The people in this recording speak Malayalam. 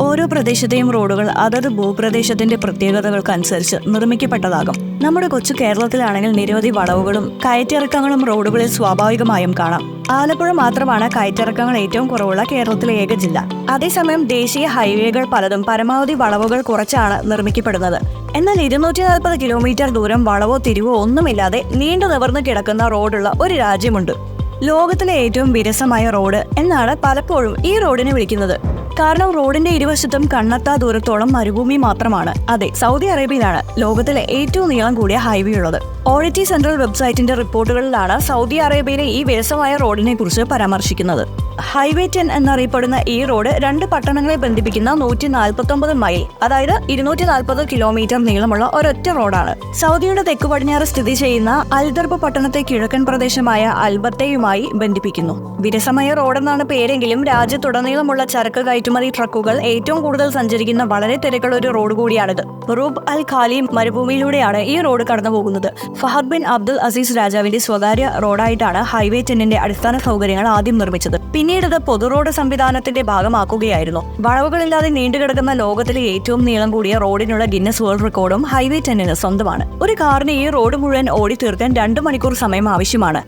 ഓരോ പ്രദേശത്തെയും റോഡുകൾ അതത് ഭൂപ്രദേശത്തിന്റെ പ്രത്യേകതകൾക്കനുസരിച്ച് നിർമ്മിക്കപ്പെട്ടതാകും. നമ്മുടെ കൊച്ചു കേരളത്തിലാണെങ്കിൽ നിരവധി വളവുകളും കയറ്റിറക്കങ്ങളും റോഡുകളിൽ സ്വാഭാവികമായും കാണാം. ആലപ്പുഴ മാത്രമാണ് കയറ്റിറക്കങ്ങൾ ഏറ്റവും കുറവുള്ള കേരളത്തിലെ ഏക ജില്ല. അതേസമയം ദേശീയ ഹൈവേകൾ പലതും പരമാവധി വളവുകൾ കുറച്ചാണ് നിർമ്മിക്കപ്പെടുന്നത്. എന്നാൽ 240 കിലോമീറ്റർ ദൂരം വളവോ തിരിവോ ഒന്നുമില്ലാതെ നീണ്ടു നിവർന്നു കിടക്കുന്ന റോഡുള്ള ഒരു രാജ്യമുണ്ട്. ലോകത്തിലെ ഏറ്റവും വിരസമായ റോഡ് എന്നാണ് പലപ്പോഴും ഈ റോഡിനെ വിളിക്കുന്നത്. കാരണം റോഡിന്റെ ഇരുവശത്തും കണ്ണെത്താ ദൂരത്തോളം മരുഭൂമി മാത്രമാണ്. അതെ, സൗദി അറേബ്യയിലാണ് ലോകത്തിലെ ഏറ്റവും നീളം കൂടിയ ഹൈവേ ഉള്ളത്. ഓഡിറ്റി സെൻട്രൽ വെബ്സൈറ്റിന്റെ റിപ്പോർട്ടുകളിലാണ് സൗദി അറേബ്യയിലെ ഈ വിരസമായ റോഡിനെ കുറിച്ച് പരാമർശിക്കുന്നത്. ഹൈവേ 10 എന്നറിയപ്പെടുന്ന ഈ റോഡ് രണ്ട് പട്ടണങ്ങളെ ബന്ധിപ്പിക്കുന്ന 149 മൈൽ, അതായത് 240 കിലോമീറ്റർ നീളമുള്ള ഒരൊറ്റ റോഡാണ്. സൗദിയുടെ തെക്കു പടിഞ്ഞാറ് സ്ഥിതി ചെയ്യുന്ന അൽദർബ് പട്ടണത്തെ കിഴക്കൻ പ്രദേശമായ അൽബത്തയുമായി ബന്ധിപ്പിക്കുന്നു. വിരസമായ റോഡെന്നാണ് പേരെങ്കിലും രാജ്യത്തുടനീളമുള്ള ചരക്ക് കയറ്റുമതി ട്രക്കുകൾ ഏറ്റവും കൂടുതൽ സഞ്ചരിക്കുന്ന വളരെ തിരക്കുള്ള ഒരു റോഡ് കൂടിയാണിത്. റൂബ് അൽ ഖാലി മരുഭൂമിയിലൂടെയാണ് ഈ റോഡ് കടന്നുപോകുന്നത്. ഫഹദ് ബിൻ അബ്ദുൽ അസീസ് രാജാവിന്റെ സ്വകാര്യ റോഡായിട്ടാണ് ഹൈവേ 10ന്റെ അടിസ്ഥാന സൗകര്യങ്ങൾ ആദ്യം നിർമ്മിച്ചത്. പിന്നീട് ഇത് പൊതു റോഡ് സംവിധാനത്തിന്റെ ഭാഗമാക്കുകയായിരുന്നു. വളവുകളില്ലാതെ നീണ്ടുകിടക്കുന്ന ലോകത്തിലെ ഏറ്റവും നീളം കൂടിയ റോഡിനുള്ള ഗിന്നസ് വേൾഡ് റെക്കോർഡും ഹൈവേ 10ന് സ്വന്തമാണ്. ഒരു കാറിന് ഈ റോഡ് മുഴുവൻ ഓടി തീർക്കാൻ 2 മണിക്കൂർ സമയം ആവശ്യമാണ്.